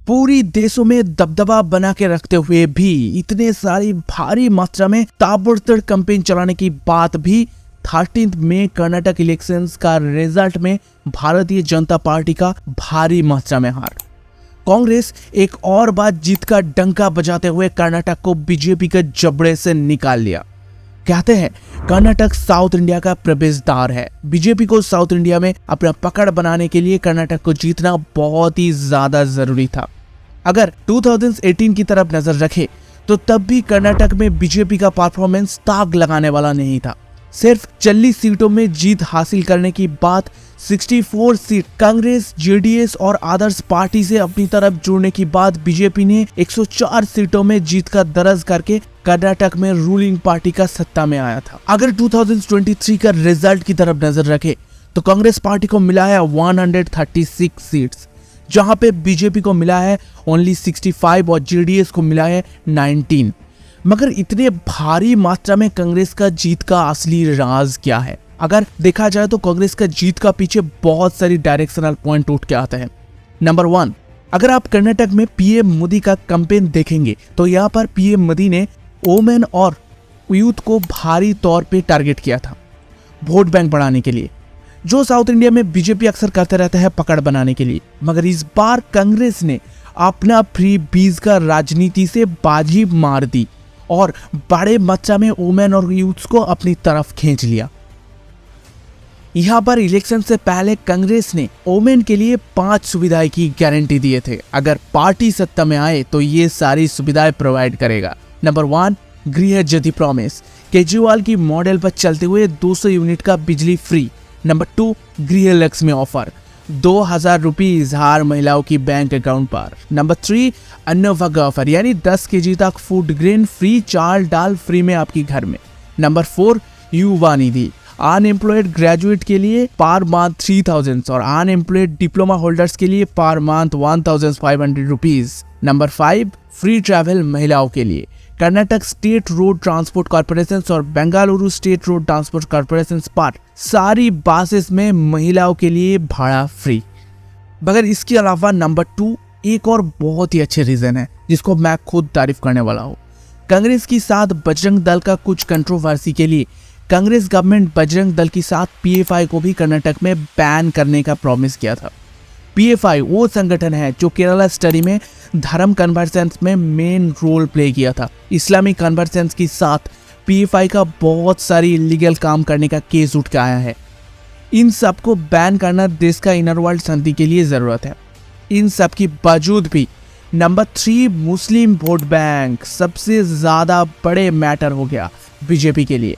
पूरी देशों में दबदबा बना के रखते हुए भी इतने सारी भारी मात्रा में ताबड़तोड़ कैंपेन चलाने की बात भी 13 मई कर्नाटक इलेक्शंस का रिजल्ट में भारतीय जनता पार्टी का भारी मात्रा में हार। कांग्रेस एक और बार जीत का डंका बजाते हुए कर्नाटक को बीजेपी के जबड़े से निकाल लिया। कहते हैं कर्नाटक साउथ इंडिया का प्रवेश द्वार है। बीजेपी को साउथ इंडिया में अपना पकड़ बनाने के लिए कर्नाटक को जीतना बहुत ही ज्यादा जरूरी था। अगर 2018 की तरफ नजर रखे तो तब भी कर्नाटक में बीजेपी का परफॉर्मेंस ताक लगाने वाला नहीं था। सिर्फ 40 सीटों में जीत हासिल करने की बात 64 सीट कांग्रेस, जेडीएस और आदर्श पार्टी से अपनी तरफ जोड़ने की बाद बीजेपी ने 104 सीटों में जीत का दर्ज करके कर्नाटक में रूलिंग पार्टी का सत्ता में आया था। अगर 2023 का रिजल्ट की तरफ नजर रखे तो कांग्रेस पार्टी को मिला है 136 सीट्स, जहां पे बीजेपी को मिला है ओनली 65 और जेडीएस को मिला है 19। मगर इतने भारी मात्रा में कांग्रेस का जीत का असली राज क्या है? अगर देखा जाए तो कांग्रेस का जीत का पीछे बहुत सारी डायरेक्शनल पॉइंट उठ के आते हैं। नंबर 1, अगर आप कर्नाटक में पीएम मोदी का कैंपेन देखेंगे तो यहाँ पर पीएम मोदी ने वोमेन और यूथ को भारी तौर पे टारगेट किया था वोट बैंक बढ़ाने के लिए, जो साउथ इंडिया में बीजेपी अक्सर करते रहता है पकड़ बनाने के लिए। मगर इस बार कांग्रेस ने अपना फ्री बीज का राजनीति से बाजी मार दी और बड़े मात्रा में वोमेन और यूथ को अपनी तरफ खींच लिया। यहाँ पर इलेक्शन से पहले कांग्रेस ने वोमेन के लिए 5 सुविधाएं की गारंटी दिए थे। अगर पार्टी सत्ता में आए तो ये सारी सुविधाएं प्रोवाइड करेगा। नंबर 1, गृह ज्योति प्रॉमिस, केजरीवाल की मॉडल पर चलते हुए 200 यूनिट का बिजली फ्री। नंबर 2, गृह लक्ष्मी ऑफर, 2000 रुपीज हर महिलाओं की बैंक अकाउंट पर। नंबर 3, अन्नभाग्य ऑफर, यानी 10 केजी तक फूड ग्रेन फ्री, चाल दाल फ्री में आपकी घर में। नंबर 4, युवा निधि, अनएम्प्लॉयड ग्रेजुएट के लिए पर मंथ 3000 और अनएम्प्लॉयड डिप्लोमा होल्डर्स के लिए पर month 1500 rupees. Number 5, free travel महिलाओं के लिए, Karnataka state road transport corporation और Bengaluru state road transport corporation पर सारी बसेस में महिलाओं के लिए भाड़ा फ्री। मगर इसके अलावा नंबर 2 एक और बहुत ही अच्छे रीजन है जिसको मैं खुद तारीफ करने वाला हूँ। कांग्रेस के साथ बजरंग दल का कुछ कंट्रोवर्सी के लिए कांग्रेस गवर्नमेंट बजरंग दल के साथ पीएफआई को भी कर्नाटक में बैन करने का प्रॉमिस किया था। पीएफआई वो संगठन है जो केरला स्टडी में धर्म कन्वर्सेंस में मेन रोल प्ले किया था। इस्लामिक कन्वर्सेंस के साथ पीएफआई का बहुत सारी इलीगल काम करने का केस उठ के आया है। इन सब को बैन करना देश का इनर वर्ल्ड शांति के लिए जरूरत है। इन सब की बावजूद भी नंबर 3, मुस्लिम वोट बैंक सबसे ज्यादा बड़े मैटर हो गया बीजेपी के लिए।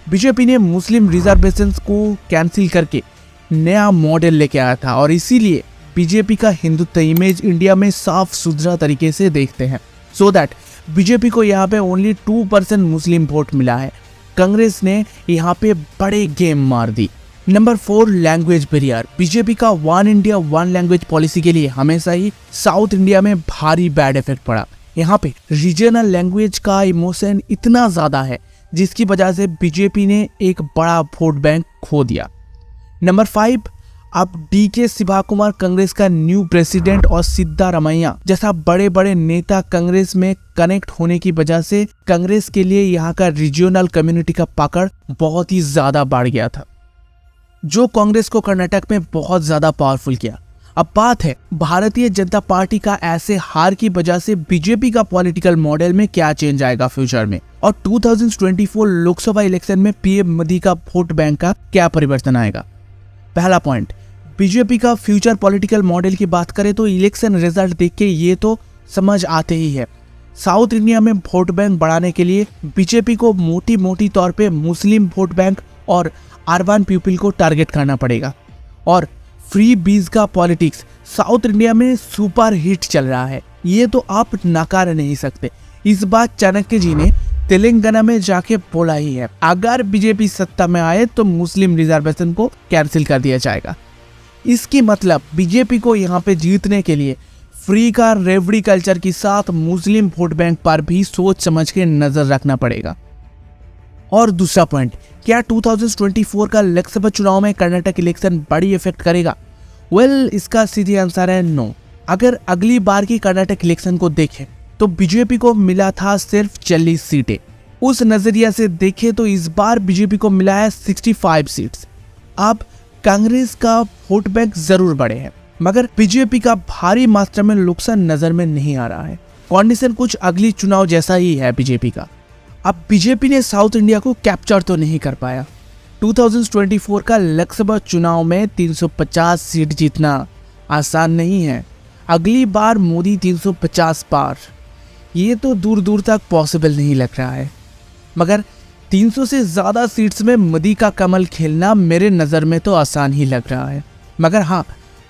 बीजेपी ने मुस्लिम रिजर्वेशन को कैंसिल करके नया मॉडल लेके आया था और इसीलिए बीजेपी का हिंदुत्व इमेज इंडिया में साफ सुथरा तरीके से देखते हैं। सो दैट बीजेपी को यहाँ पे ओनली 2% मुस्लिम वोट मिला है। कांग्रेस ने यहाँ पे बड़े गेम मार दी। नंबर 4, लैंग्वेज बैरियर, बीजेपी का 1 इंडिया 1 लैंग्वेज पॉलिसी के लिए हमेशा ही साउथ इंडिया में भारी बैड इफेक्ट पड़ा। यहाँ पे रीजनल लैंग्वेज का इमोशन इतना ज्यादा है जिसकी वजह से बीजेपी ने एक बड़ा वोट बैंक खो दिया। नंबर 5, अब डीके शिवा कुमार कांग्रेस का न्यू प्रेसिडेंट और सिद्धारमैया जैसा बड़े बड़े नेता कांग्रेस में कनेक्ट होने की वजह से कांग्रेस के लिए यहाँ का रीजनल कम्युनिटी का पकड़ बहुत ही ज्यादा बढ़ गया था, जो कांग्रेस को कर्नाटक में बहुत ज्यादा पावरफुल किया। अब बात है भारतीय जनता पार्टी का ऐसे हार की वजह से बीजेपी का पॉलिटिकल मॉडल में क्या चेंज आएगा फ्यूचर में, और 2024 लोकसभा इलेक्शन में पीएम मोदी का वोट बैंक का क्या परिवर्तन आएगा। पहला पॉइंट, बीजेपी का फ्यूचर पॉलिटिकल मॉडल की बात करें तो इलेक्शन रिजल्ट देख के ये तो समझ आते ही है। साउथ इंडिया में वोट बैंक बढ़ाने के लिए बीजेपी को मोटी तौर पे मुस्लिम वोट बैंक और अर्बन पीपल को टारगेट करना पड़ेगा। और फ्री बीज का पॉलिटिक्स साउथ इंडिया में सुपर हिट चल रहा है, ये तो आप नकार नहीं सकते। इस बात चाणक्य जी ने तेलंगाना में जाके बोला ही है, अगर बीजेपी सत्ता में आए तो मुस्लिम रिजर्वेशन को कैंसिल कर दिया जाएगा। इसकी मतलब बीजेपी को यहाँ पे जीतने के लिए फ्री का रेवड़ी कल्चर के साथ मुस्लिम वोट बैंक पर भी सोच समझ के नजर रखना पड़ेगा। और दूसरा पॉइंट, क्या 2024 का लोकसभा चुनाव में कर्नाटक इलेक्शन बड़ी इफेक्ट करेगा? वेल, इसका सीधी आंसर है नो। अगर अगली बार की कर्नाटक इलेक्शन को देखें तो बीजेपी को मिला था सिर्फ 40 सीटें। उस नजरिया से देखें तो इस बार बीजेपी को मिला है 65 सीट्स। अब कांग्रेस का वोट बैंक जरूर बढ़े हैं, मगर बीजेपी का भारी मात्रा में नुकसान नजर में नहीं आ रहा है। कंडीशन कुछ अगली चुनाव जैसा ही है बीजेपी का। अब बीजेपी ने साउथ इंडिया को कैप्चर तो नहीं कर पाया। 2024 का लोकसभा चुनाव में 350 सीट जीतना आसान नहीं है। अगली बार मोदी 350 पार, ये तो दूर दूर तक पॉसिबल नहीं लग रहा है। मगर 300 से ज़्यादा सीट्स में मोदी का कमल खेलना मेरे नज़र में तो आसान ही लग रहा है। मगर हाँ,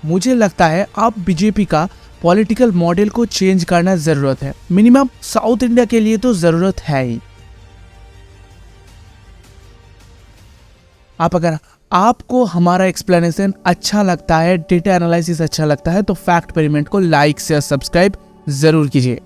मुझे लगता है अब बीजेपी का पॉलिटिकल मॉडल को चेंज करना ज़रूरत है। मिनिमम साउथ इंडिया के लिए तो ज़रूरत है ही। अगर आपको हमारा एक्सप्लेनेशन अच्छा लगता है, डेटा एनालिसिस अच्छा लगता है, तो फैक्ट पेरीमेंट को लाइक शेयर सब्सक्राइब जरूर कीजिए।